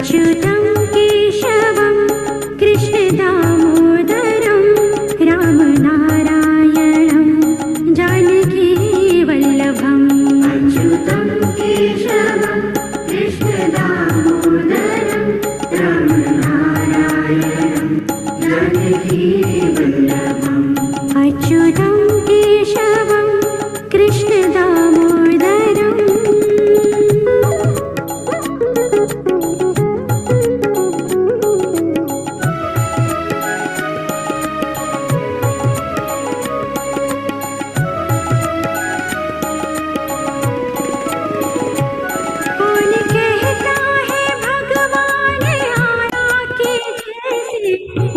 अच्युतं केशवं कृष्णदामोदरं रामनारायणं जानकीवल्लभम् अच्युतं केशवं कृष्णदामोदरं रामनारायणं जानकीवल्लभम् अच्युतं केशवं कृष्णदामोदरम्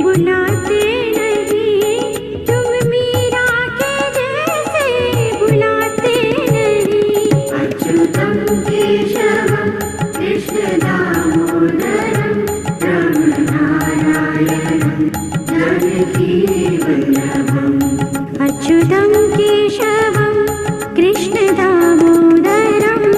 बुलाते नहीं तुम मीरा के जैसे बुलाते नहीं अच्युतं केशवं कृष्णदामोदरं रामनारायणं जानकीवल्लभम् अच्युतं केशवं कृष्णदामोदरम्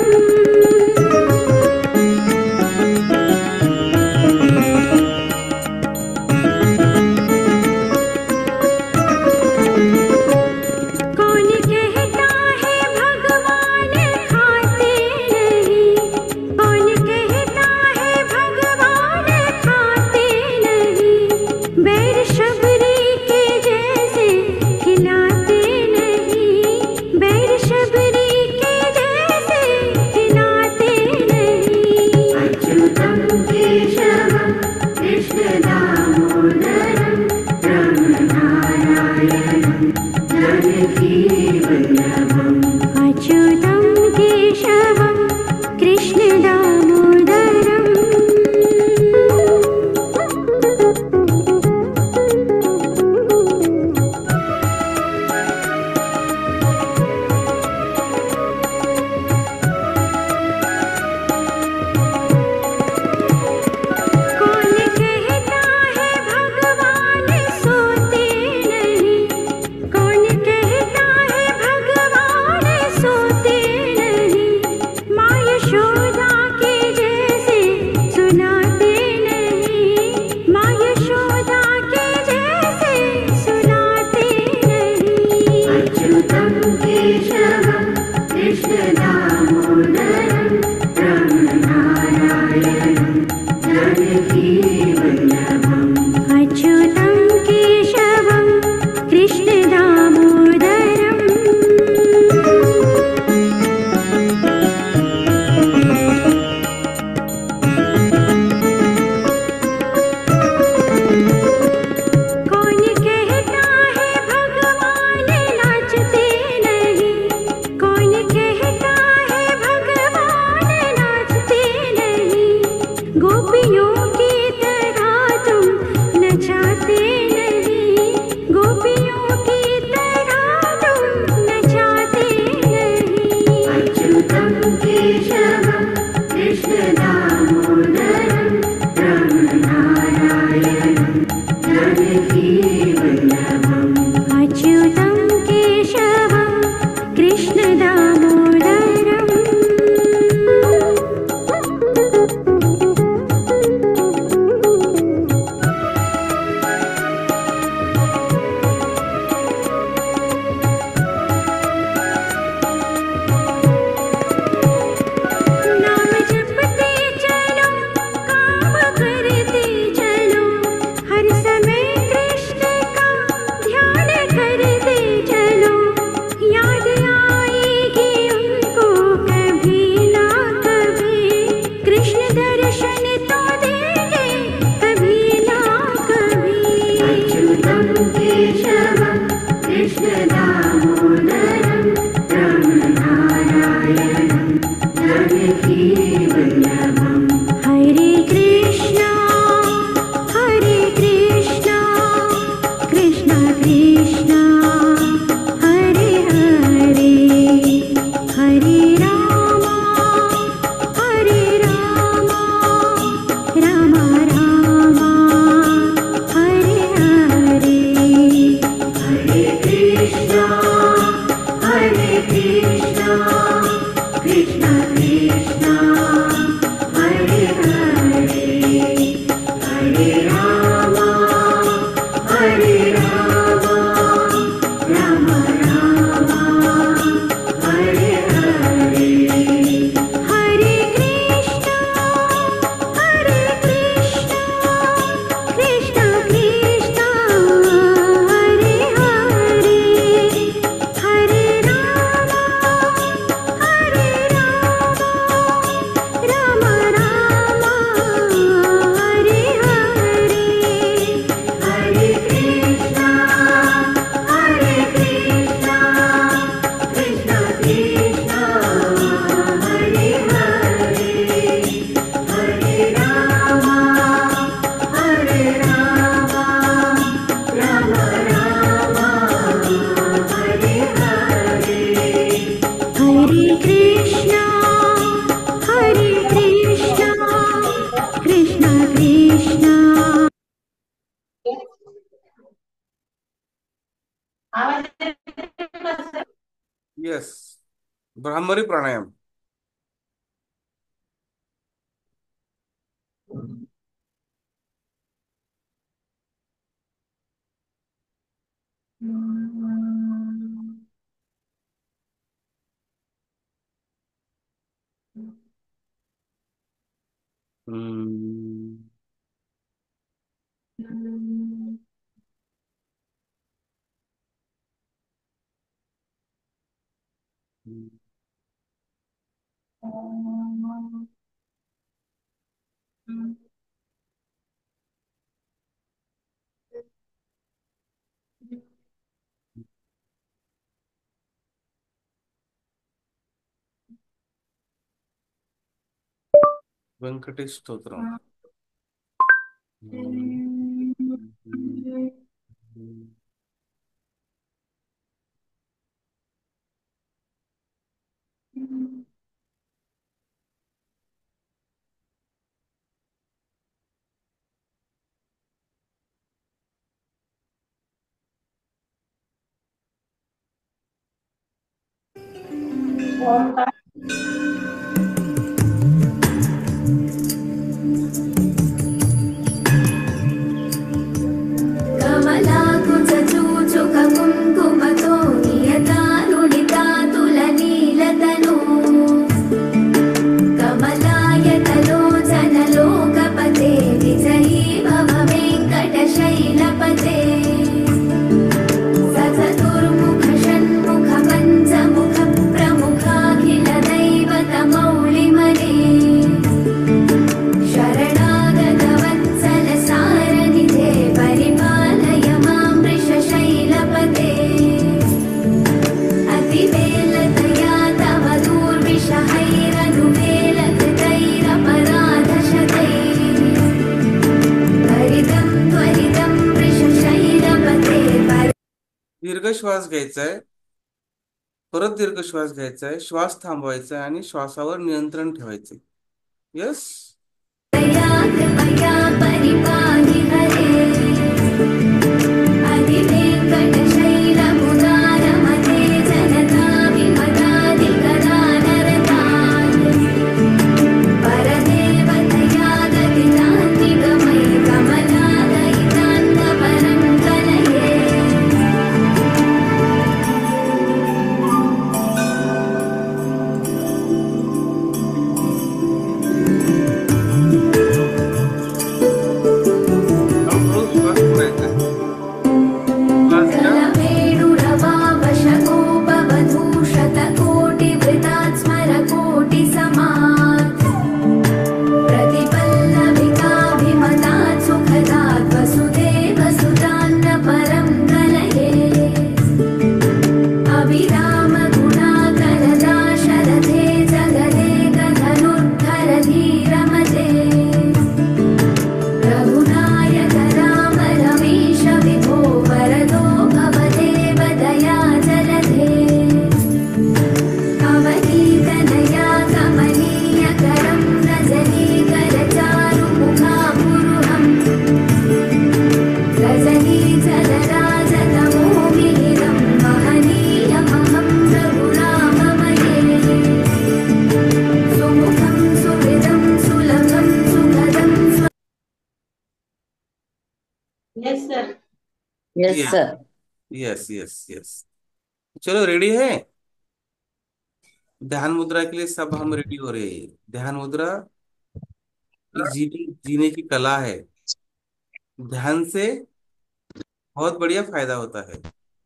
अच्युतं केशवं कृष्णदामोदरम् कौन कहता है भगवान सोते नहीं कौन कहता है भगवान सोते नहीं माँ यशोदा के जैसे सुनाते नहीं माँ यशोदा के जैसे सुनाते नहीं अच्युतं केशवं कृष्णदामोदरं रामनारायणं जानकीवल्लभम् अच्युतं केशवं कृष्णदामोदरम् कौन कहता है भगवान नाचते नहीं कौन कहता है भगवान नाचते नहीं गोपियों की तरह तुम नचाते नहीं गोपियों की तरह तुम नचाते नहीं अच्युतं केशवं कृष्णदामोदरं रामनारायणं जानकीवल्लभम् अच्युतं केशवं कृष्णदामोदरम् नाम जपते भ्रामरी प्राणायाम। हम्म, वेंकटेश स्तोत्रम। कमलाकुचूचुककुङ्कुमतो नियतानुडितातुलनीलतनु कमलायतलोचनलोकपते विजयी भव वेङ्कटशैलपते सचतुर्मुखषण्मुखपञ्चमुखप्रमुखाखिलदैवतमौलिमने शरणागतवत्सलसारनिधे परिपालय मां वृषशैलपते अतिवेलतया तव दूर्विषहैरनुवेलकृतैरपराधशतैः त्वरितं त्वरितं वृषशैलपते दीर्घ श्वास घ्यायचा आहे, परत दीर्घ श्वास घ्यायचा आहे, श्वास थांबवायचा आहे आणि श्वासावर नियंत्रण ठेवायचे। यस। कृपया कृपया परिपाहि हरे अधिवेङ्कटशैलमुदारमते जनताभिमतादिगदानरतान् परदेवतया गदितान् निगमय कमलादयितान् परं कलये हळूहळू श्वास सोडायचा आहे। श्वास घ्या। कलवेणुरवावशगोपवधूशतकोटिवृतात् स्मरकोटिसमात् प्रतिपल्लविकाभिमतात् सुखदात् वसुदेवसुतान्न परं कलये अभिरामगुणाकरदाशरथे जगदेकधनुर्धर धीरमते रघुनायक राम रमेश विभो वरदो भवदेव दया जलधे कवनीतनया कमनीयकरं रजनीकरचारुमुखापुरुहम् रजनीचलराजतमोमिहिरं महनीयमहं रघुराममये सुमुखं सुहृदं सुलभं सुखदं यस सर। यस या सर। Yes yes yes. चलो रेडी है? ध्यान मुद्रा के लिए सब हम रेडी हो रहे हैं। ध्यान मुद्रा जीने की कला है। ध्यान से बहुत बढ़िया फायदा होता है।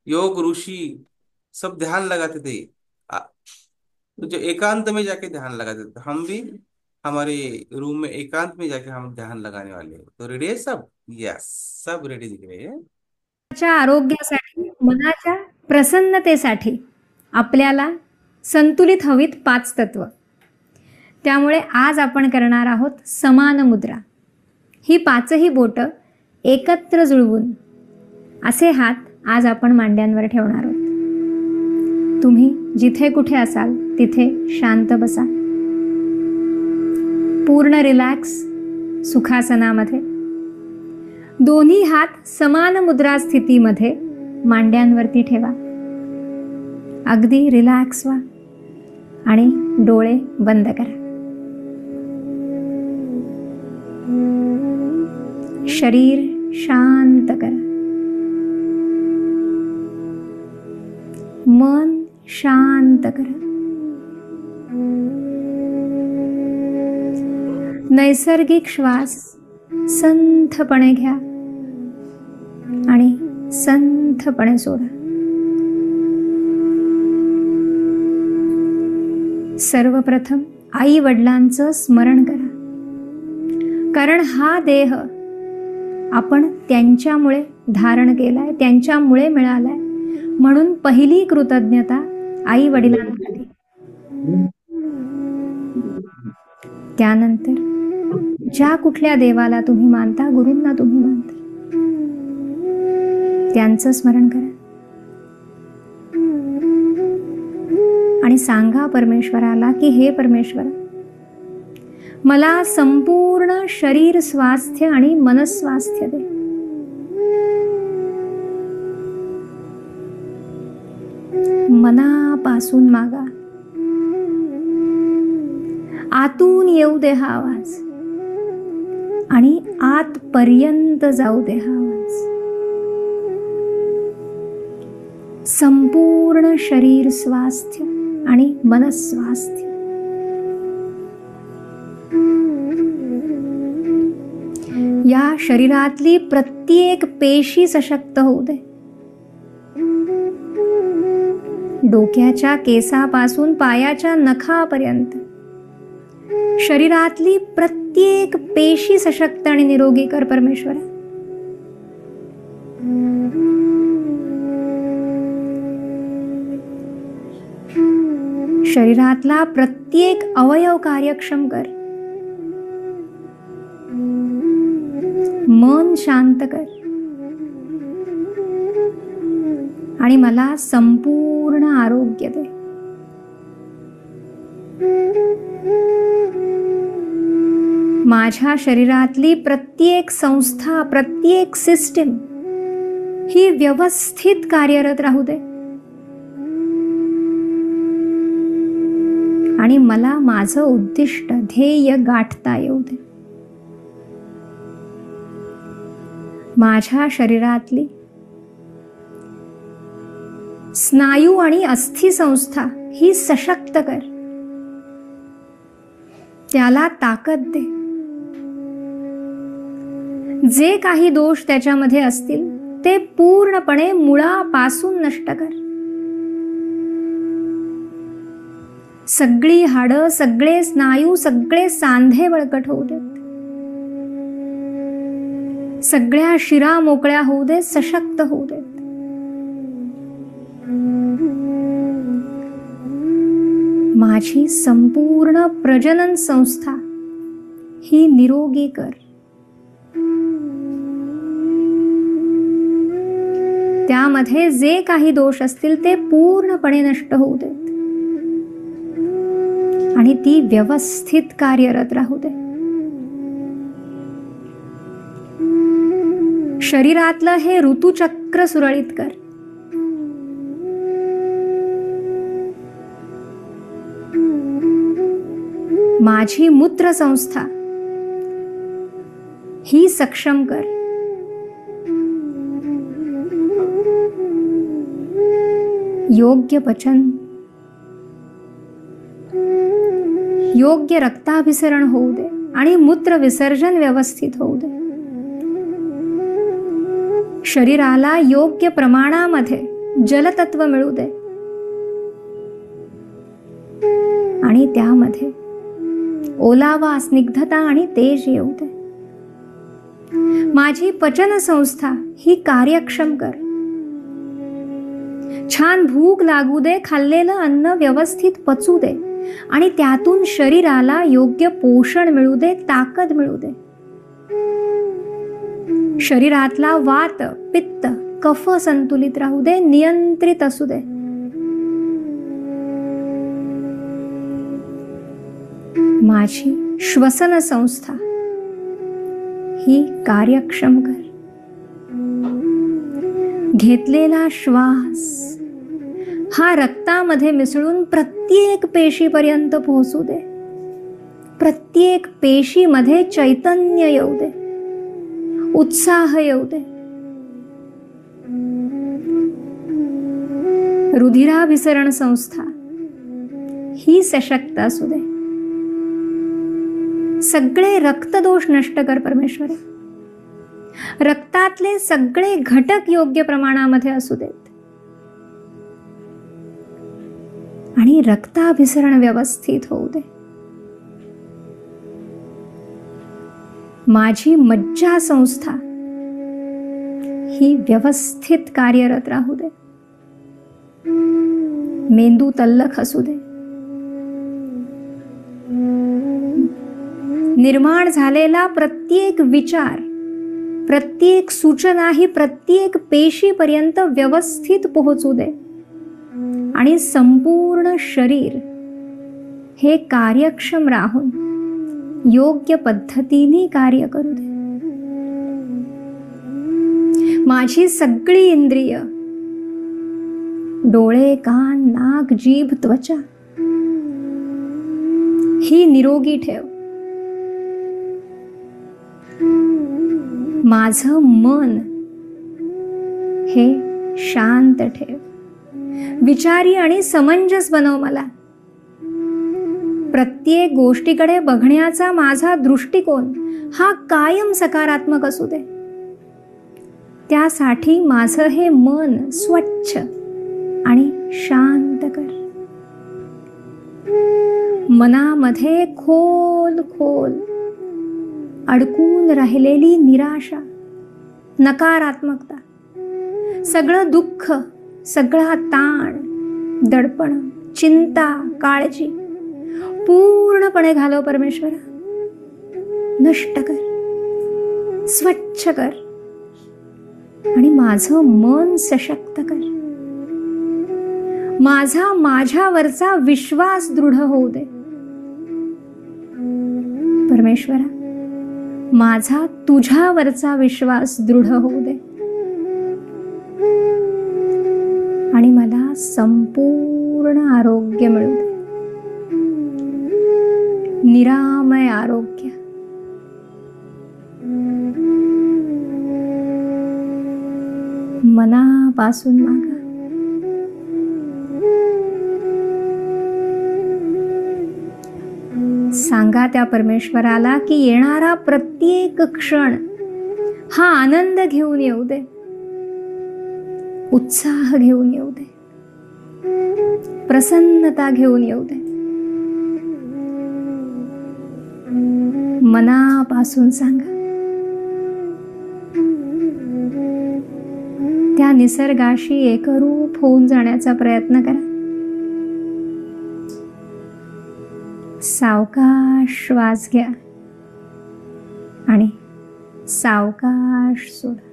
योग ऋषि सब ध्यान लगाते थे। तो जो एकांत में जाके ध्यान लगाते थे, हम भी हमारे रूम में एकांत में जाके हम ध्यान लगाने वाले हैं। तो रेडी है सब? यस, सब रेडी दिख रहे हैं। मनाच्या आरोग्यासाठी, मनाच्या प्रसन्नतेसाठी आपल्याला संतुलित हवीत 5 तत्व। त्यामुळे आज आपण करणार आहोत समान मुद्रा। ही 5ही बोटं एकत्र जुळवून असे हात आज आपण मांड्यांवर ठेवणार आहोत। तुम्ही जिथे कुठे असाल तिथे शांत बसा, पूर्ण रिलॅक्स सुखासनामध्ये। दोन्ही हात समान मुद्रा स्थितीमध्ये मांड्यांवरती ठेवा। अगदी रिलॅक्स व्हा, आणि डोळे बंद करा. शरीर शांत करा. मन शांत करा. नैसर्गिक श्वास संथपणे घ्या आणि संथपणे सोडा. सर्वप्रथम आई वडिलांचं स्मरण करा, कारण हा देह आपण त्यांच्यामुळे धारण केलाय, त्यांच्यामुळे मिळालाय. म्हणून पहिली कृतज्ञता आई वडिलांकडे. त्यानंतर ज्या कुठल्या देवाला तुम्ही मानता, गुरूंना तुम्ही मानता, त्यांचं स्मरण करा आणि सांगा परमेश्वराला की हे परमेश्वर, मला संपूर्ण शरीर स्वास्थ्य आणि मनस्वास्थ्य दे. मनापासून मागा. आतून येऊ दे हा आवाज आणि आतपर्यंत जाऊ दे हा आवाज. संपूर्ण शरीर स्वास्थ्य आणि मनस्वास्थ्य. या शरीरातली प्रत्येक पेशी सशक्त होऊ दे. डोक्याच्या केसापासून पायाच्या नखापर्यंत शरीरातली प्रत्येक पेशी सशक्त आणि निरोगी कर परमेश्वरा. शरीरातला प्रत्येक अवयव कार्यक्षम कर. मन शांत कर आणि मला संपूर्ण आरोग्य दे. माझ्या शरीरातली प्रत्येक संस्था, प्रत्येक सिस्टीम ही व्यवस्थित कार्यरत राहू दे आणि मला माझं उद्दिष्ट, ध्येय गाठता येऊ दे. माझ्या शरीरातली स्नायू आणि अस्थि संस्था ही सशक्त कर. त्याला ताकद दे. जे काही दोष त्याच्यामध्ये असतील ते पूर्णपणे मुळापासून नष्ट कर. सगळी हाडं, सगळे स्नायू, सगळे सांधे बळकट होऊ देत. सगळ्या शिरा मोकळ्या होऊ देत, सशक्त होऊ देत. माझी संपूर्ण प्रजनन संस्था ही निरोगी कर. त्यामध्ये जे काही दोष असतील ते पूर्णपणे नष्ट होऊ देत आणि ती व्यवस्थित कार्यरत राहू दे. शरीरातलं हे ऋतुचक्र सुरळीत कर. माझी मूत्र संस्था ही सक्षम कर. योग्य पचन, योग्य रक्ताभिसरण होऊ दे आणि मूत्र विसर्जन व्यवस्थित होऊ दे. शरीराला योग्य प्रमाणामध्ये जलतत्व मिळू दे आणि त्यामध्ये ओलावा, स्निग्धता आणि तेज येऊ दे. माझी पचन संस्था ही कार्यक्षम कर. छान भूक लागू दे, खाल्लेलं अन्न व्यवस्थित पचू दे आणि त्यातून शरीराला योग्य पोषण मिळू दे, ताकद मिळू दे. शरीरातला वात, पित्त, कफ संतुलित राहू दे, नियंत्रित असू दे. माझी श्वसन संस्था ही कार्यक्षम कर. घेतलेला श्वास हा रक्तामध्ये मिसळून प्रत्येक पेशीपर्यंत पोहोचू दे. प्रत्येक पेशीमध्ये चैतन्य येऊ दे, उत्साह येऊ दे. रुधिराभिसरण संस्था ही सशक्त असू दे. सगळे रक्तदोष नष्ट कर परमेश्वरा. रक्तातले सगळे घटक योग्य प्रमाणामध्ये असू देत आणि रक्ताभिसरण व्यवस्थित होऊ दे. माझी मज्जा संस्था ही व्यवस्थित कार्यरत राहू दे. मेंदू तल्लख असू दे. निर्माण झालेला प्रत्येक विचार, प्रत्येक सूचना ही प्रत्येक पेशीपर्यंत व्यवस्थित पोहोचू दे आणि संपूर्ण शरीर हे कार्यक्षम राहून योग्य पद्धतीने कार्य करू दे. माझी सगळी इंद्रिय, डोळे, कान, नाक, जीभ, त्वचा ही निरोगी ठेव. माझं मन हे शांत ठेव. विचारी आणि समंजस बनव मला. प्रत्येक गोष्टीकडे बघण्याचा माझा दृष्टिकोन हा कायम सकारात्मक असू दे. त्यासाठी माझं हे मन स्वच्छ आणि शांत कर. मनामध्ये खोल खोल अडकून राहिलेली निराशा, नकारात्मकता, सगळं दुःख, सगळा ताण, दडपण, चिंता, काळजी पूर्णपणे घालव परमेश्वरा. नष्ट कर, स्वच्छ कर आणि माझं मन सशक्त कर. माझा माझ्यावरचा विश्वास दृढ होऊ दे परमेश्वरा. माझा तुझ्यावरचा विश्वास दृढ होऊ दे आणि मला संपूर्ण आरोग्य मिळू दे. निरामय आरोग्य. मनापासून मागा. सांगा त्या परमेश्वराला की येणारा प्रत्येक क्षण हा आनंद घेऊन येऊ दे, उत्साह घेऊन येऊ दे, प्रसन्नता घेऊन येऊ दे. मनापासून सांगा. त्या निसर्गाशी एकरूप होऊन जाण्याचा प्रयत्न करा. सावकाश श्वास घ्या आणि सावकाश सोडा.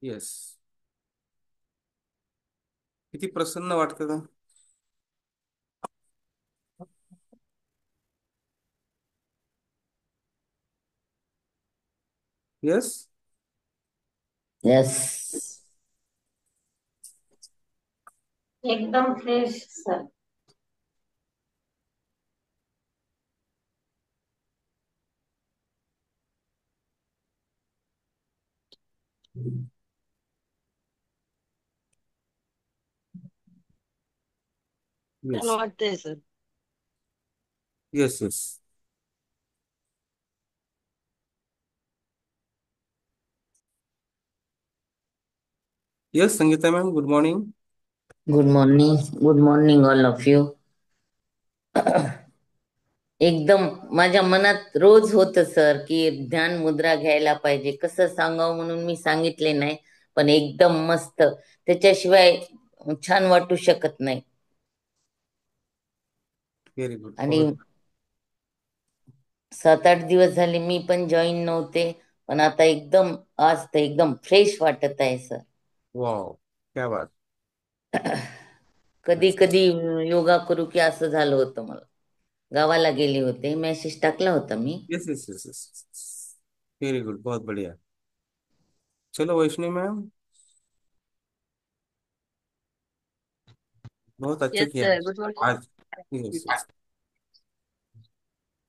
येस. किती प्रसन्न वाटतं का? येस. यस, एकदम फ्रेश सर. येस. वाटतंय sir. Yes. Yes. Yes Sangeeta ma'am, good morning. Good morning all of you. एकदम माझ्या मनात रोज होतं सर की ध्यान मुद्रा घ्यायला पाहिजे. कसं सांगावं म्हणून मी सांगितले नाही, पण एकदम मस्त. त्याच्याशिवाय छान वाटू शकत नाही. Very good. आणि 7-8 दिवस झाले मी पण जॉईन नव्हते, पण आता एकदम आज तर एकदम फ्रेश वाटत आहे सर. वाव, क्या बात. कधी कधी योगा करू की असं झालं होतं मला. गावाला गेले होते, मेसेज टाकला होता मी. Yes yes yes yes, very good, बहुत बढ़िया. चलो वैष्णवी मैम, बहुत अच्छा येस किया सर, गुड मॉर्निंग. आज. Yes yes.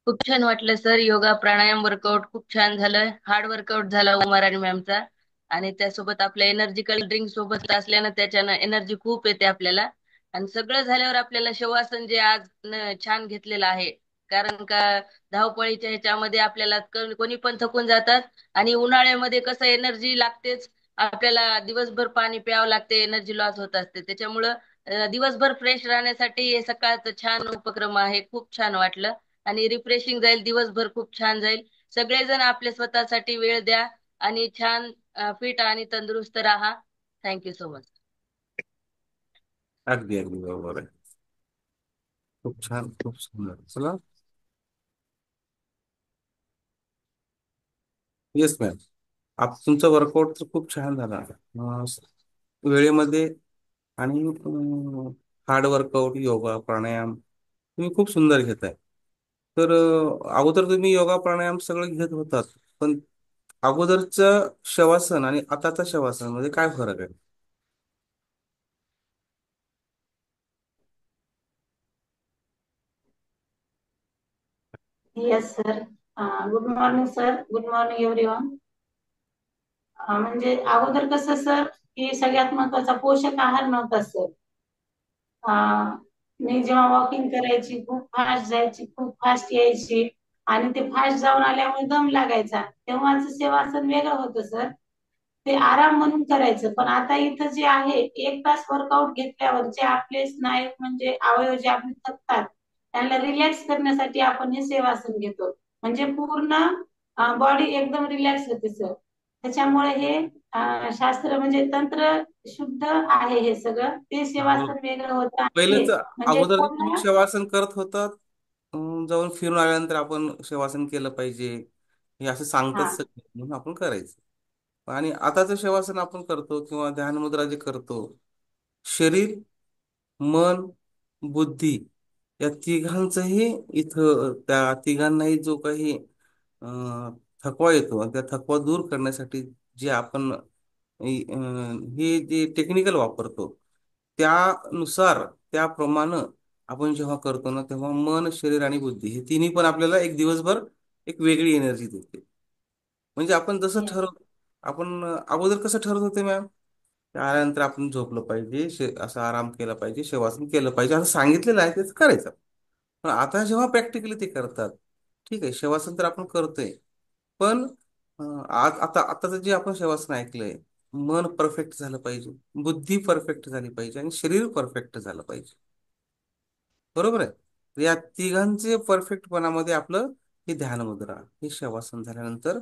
खूप छान वाटलं सर. योगा प्राणायाम वर्कआउट खूप छान झालं. हार्ड वर्कआउट झाला उमाराणी मॅमचा. आणि त्यासोबत आपल्या एनर्जिकल ड्रिंक सोबत असल्यानं त्याच्यानं एनर्जी खूप येते आपल्याला. आणि सगळं झाल्यावर आपल्याला शवासन जे आज छान घेतलेलं आहे, कारण का धावपळीच्या ह्याच्यामध्ये आपल्याला कोणी पण थकून जातात. आणि उन्हाळ्यामध्ये कसं एनर्जी लागतेच आपल्याला, दिवसभर पाणी प्यावं लागते, एनर्जी लॉस होत असते. त्याच्यामुळं दिवसभर फ्रेश राहण्यासाठी हे सकाळचं छान उपक्रम आहे. खूप छान वाटलं. आणि रिफ्रेशिंग जाईल, दिवसभर खूप छान जाईल. सगळेजण आपले स्वतःसाठी वेळ द्या आणि छान फिट आणि तंदुरुस्त राहा. Thank you so much. अगदी अगदी बरोबर आहे. खूप छान, खूप सुंदर. चला. येस मॅम, तुमचा वर्कआउट तर खूप छान झाला. अं, वेळेमध्ये. आणि हार्ड वर्कआउट, योगा प्राणायाम तुम्ही खूप सुंदर घेताय. तर अगोदर तुम्ही योगा प्राणायाम सगळं घेत होतात, पण अगोदरचं शवासन आणि आताच्या शवासन मध्ये काय फरक आहे? Yes sir. Good morning sir. Good morning everyone. म्हणजे अगोदर कसं सर, की सगळ्यात महत्वाचा पोषक आहार नव्हता सर. मी जेव्हा वॉकिंग करायची, खूप फास्ट जायची, खूप फास्ट यायची, आणि ते फास्ट जाऊन आल्यामुळे दम लागायचा. तेव्हाच सेवासन वेगळं होतं सर. ते आराम म्हणून करायचं. पण आता इथं जे आहे, 1 तास वर्कआउट घेतल्यावर जे आपले स्नायू म्हणजे अवयव जे आपले थकतात, त्यांना रिलॅक्स करण्यासाठी आपण हे सेवासन घेतो. म्हणजे पूर्ण बॉडी एकदम रिलॅक्स होते सर. त्याच्यामुळे हे शास्त्र म्हणजे तंत्र शुद्ध आहे. हे सगळं ते हो. सेवासन वेगळं होतं. आणि पहिलंच म्हणजे अगोदर जे तुम्ही पूर्ण शवासन करत होतात, जाऊन फिरून आल्यानंतर आपण शवासन केलं पाहिजे हे असं सांगतात हा सगळे, म्हणून आपण करायचं. आणि आताचं शवासन आपण करतो किंवा ध्यान मुद्रा जे करतो, शरीर, मन, बुद्धी या तिघांचंही इथं, त्या तिघांनाही जो काही थकवा येतो, आणि त्या थकवा दूर करण्यासाठी जे आपण हे जे टेक्निकल वापरतो, त्यानुसार त्याप्रमाणे आपण जेव्हा करतो ना, तेव्हा मन, शरीर आणि बुद्धी हे तिन्ही पण आपल्याला एक दिवसभर एक वेगळी एनर्जी देते. म्हणजे आपण जसं येस ठरवतो, आपण अगोदर कसं ठरवत होते मॅम, त्यानंतर आपण झोपलं पाहिजे, असं आराम केला पाहिजे, शवासन केलं पाहिजे, असं सांगितलेलं आहे, तेच करायचं. पण आता जेव्हा प्रॅक्टिकली ते करतात, ठीक आहे, शवासन तर आपण करतोय, पण आज आता आताचं जे आपण शवासन ऐकलंय, मन परफेक्ट झालं पाहिजे, बुद्धी परफेक्ट झाली पाहिजे, आणि शरीर परफेक्ट झालं पाहिजे. बरोबर आहे. तर या तिघांचे परफेक्टपणामध्ये आपलं हे ध्यान मुद्रा, हे शवासन झाल्यानंतर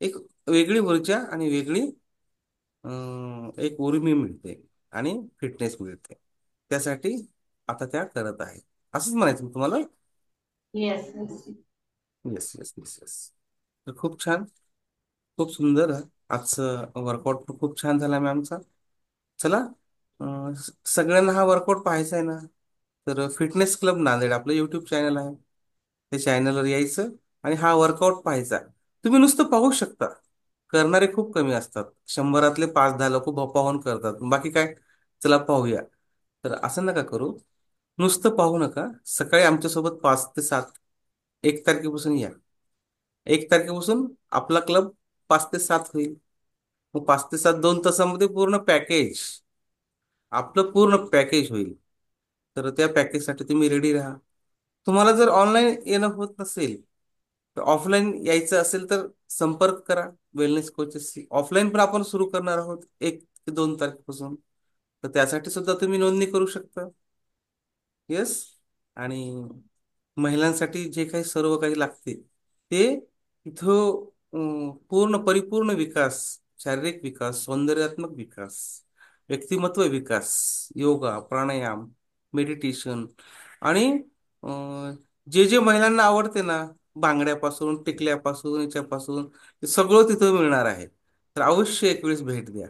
एक वेगळी ऊर्जा आणि वेगळी एक उर्मी मिळते आणि फिटनेस मिळते. त्यासाठी आता त्या करत आहे, असंच म्हणायचं मी तुम्हाला. Yes. Yes yes yes yes. तर खूप छान, खूप सुंदर. आजचं वर्कआउट पण खूप छान झाला मॅमचा. चला, सगळ्यांना हा वर्कआउट पाहायचा आहे ना, तर फिटनेस क्लब नांदेड आपलं युट्यूब चॅनल आहे, त्या चॅनलवर यायचं आणि हा वर्कआउट पाहायचा. तुम्ही नुसतं पाहू शकता, करणारे खूप कमी असतात. 100 5-10 लोक पाहून करतात, बाकी काय, चला पाहूया. तर असं नका करू, नुसतं पाहू नका. सकाळी आमच्यासोबत 5 ते 7, 1 तारखेपासून या. 1 तारखेपासून आपला क्लब 5 ते 7 होईल. मग 5 ते 7 2 तासामध्ये पूर्ण पॅकेज, आपलं पूर्ण पॅकेज होईल. तर त्या पॅकेजसाठी तुम्ही रेडी राहा. तुम्हाला जर ऑनलाईन येणं होत नसेल, तर ऑफलाईन यायचं असेल तर संपर्क करा वेलनेस कोचेसशी. ऑफलाईन पण आपण सुरू करणार आहोत 1 ते 2 तारखेपासून, तर त्यासाठी सुद्धा तुम्ही नोंदणी करू शकता. येस. आणि महिलांसाठी जे काही सर्व काही लागते ते इथं, पूर्ण परिपूर्ण विकास, शारीरिक विकास, सौंदर्यात्मक विकास, व्यक्तिमत्व विकास, योगा प्राणायाम, मेडिटेशन आणि जे जे महिलांना आवडते ना, बांगड्यापासून टिकल्यापासून याच्यापासून हे सगळं तिथं मिळणार आहे. तर अवश्य एक वेळेस भेट द्या,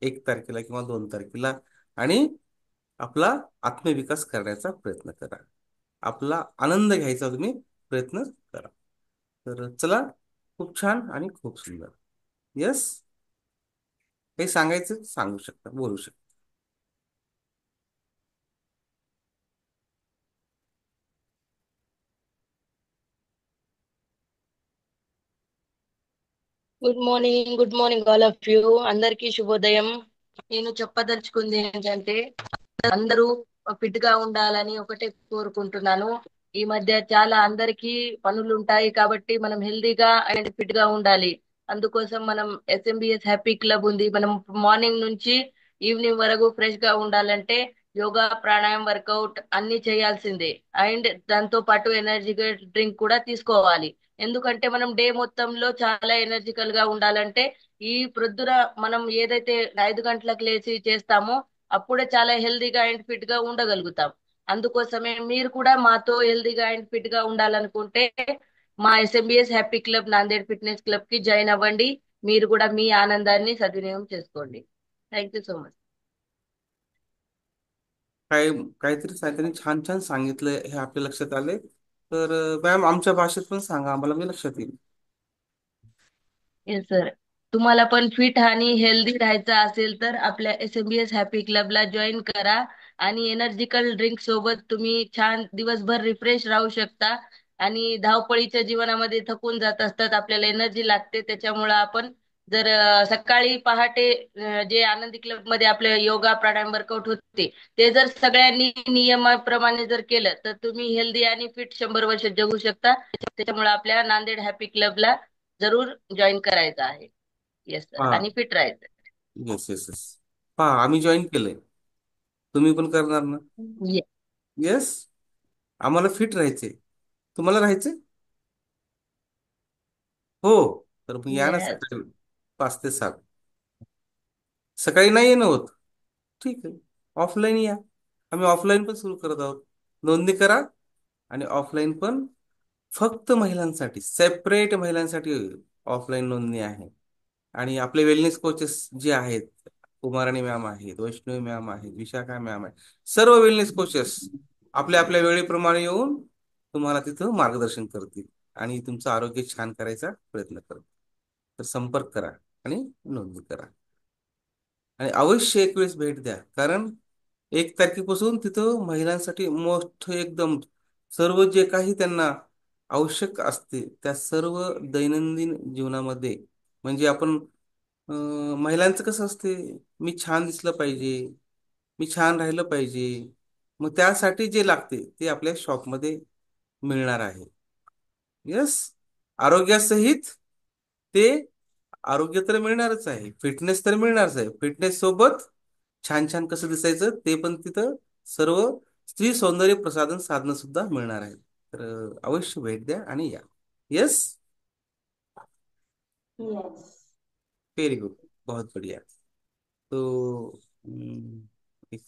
1 तारखेला किंवा 2 तारखेला, आणि आपला आत्मविकास करण्याचा प्रयत्न करा. आपला आनंद घ्यायचा तुम्ही प्रयत्न करा. तर चला, खूप छान आणि खूप सुंदर. यस, काही सांगायचं सांगू शकता, बोलू शकता. Good morning all of you. అందరికీ శుభోదయం. నేను చెప్పదలుచుకుంది ఏంటంటే అందరూ ఫిట్ గా ఉండాలని ఒకటే కోరుకుంటున్నాను. ఈ మధ్య చాలా అందరికీ పనులు ఉంటాయి కాబట్టి మనం హెల్దీగా అండ్ ఫిట్ గా ఉండాలి. అందుకోసం మనం SMBS హ్యాపీ క్లబ్ ఉంది. మనం మార్నింగ్ నుంచి ఈవినింగ్ వరకు ఫ్రెష్ గా ఉండాలంటే యోగా, ప్రాణాయామం, వర్కౌట్ అన్ని చేయాల్సిందే. అండ్ దాంతో పాటు ఎనర్జీ డ్రింక్ కూడా తీసుకోవాలి. ఎందుకంటే మనం డే మొత్తంలో చాలా ఎనర్జికల్ గా ఉండాలంటే ఈ ప్రొద్దున మనం ఏదైతే 5 గంటలకు లేచి చేస్తామో అప్పుడే చాలా హెల్దీగా అండ్ ఫిట్ గా ఉండగలుగుతాం. అందుకోసమే మీరు కూడా మాతో హెల్దీగా అండ్ ఫిట్ గా ఉండాలనుకుంటే మా SMBS happy club, Nanded fitness club కి జాయిన్ అవ్వండి. మీరు కూడా మీ ఆనందాన్ని సద్వినియోగం చేసుకోండి. Thank you so much. काय काहीतरी काहीतरी छान छान सांगितलंय हे आपल्या लक्षात आले. तर मॅम, आमच्या भाषेत पण सांगा, आम्हाला मी लक्षात येईल. Yes sir. तुम्हाला पण फिट आणि हेल्दी राहायचं असेल तर आपल्या SMBS हॅपी क्लबला जॉईन करा आणि एनर्जिकल ड्रिंक सोबत तुम्ही छान दिवसभर रिफ्रेश राहू शकता. आणि धावपळीच्या जीवनामध्ये थकून जात असतात, आपल्याला एनर्जी लागते. त्याच्यामुळं आपण जर सकाळी पहाटे जे आनंदी क्लब मध्ये आपले योगा, प्राणायाम, वर्कआउट होते ते जर सगळ्यांनी नियमाप्रमाणे जर केलं तर तुम्ही हेल्दी आणि फिट 100 वर्ष जगू शकता. त्याच्यामुळे आपल्या नांदेड हॅपी क्लबला जरूर जॉईन करायचं आहे. Yes sir. पहा, आणि फिट राहायचं. येस येस येस, पहा, आम्ही जॉईन केलंय, तुम्ही पण करणार ना? ये- येस, आम्हाला फिट राहायचंय, तुम्हाला राहायचंय. हो, तर मग या ना येस. सकाळी 5 ते 7. सकाळी नाही येणं होत, ठीक आहे, ऑफलाईन या. आम्ही ऑफलाईन पण सुरू करत आहोत. नोंदणी करा, आणि ऑफलाईन पण फक्त महिलांसाठी, सेपरेट महिलांसाठी ऑफलाईन नोंदणी आहे. आणि आपले वेलनेस कोचेस जे आहेत, कुमाराणी मॅम आहेत, वैष्णवी मॅम आहेत, विशाखा मॅम आहेत, सर्व वेलनेस कोचेस आपल्या आपल्या वेळेप्रमाणे येऊन तुम्हाला तिथं मार्गदर्शन करतील आणि तुमचं आरोग्य छान करायचा प्रयत्न करतील. तर संपर्क करा आणि नोंदणी करा, आणि अवश्य एक वेळेस भेट द्या. कारण 1 तारखेपासून तिथं महिलांसाठी मोठं एकदम सर्व जे काही त्यांना आवश्यक असते त्या सर्व दैनंदिन जीवनामध्ये, म्हणजे आपण महिलांचं कसं असते, मी छान दिसलं पाहिजे, मी छान राहिलं पाहिजे, मग त्यासाठी जे लागते ते आपल्या शॉपमध्ये मिळणार आहे. यस, आरोग्यासहित ते आरोग्य तर मिळणारच आहे, फिटनेस तर मिळणारच आहे. फिटनेस सोबत छान छान कसं दिसायचं ते पण तिथं सर्व स्त्री सौंदर्य प्रसाधन साधनं सुद्धा मिळणार आहेत. तर अवश्य भेट द्या आणि या. Yes, yes. व्हेरी गुड, बहुत बढ़िया. तो एक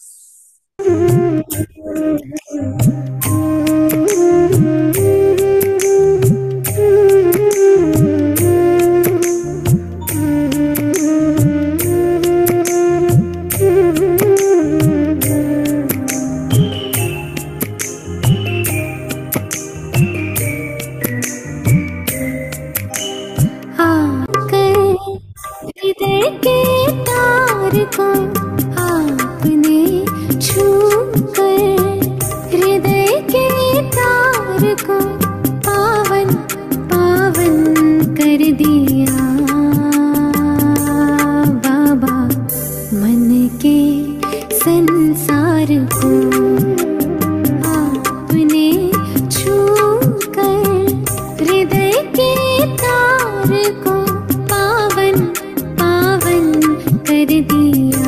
हृदय के तार को आपने छू कर, हृदय के तार को पावन पावन कर दिया बाबा, मन के संसार को आपने छू कर, हृदय के तार को पावन पावन कर दिया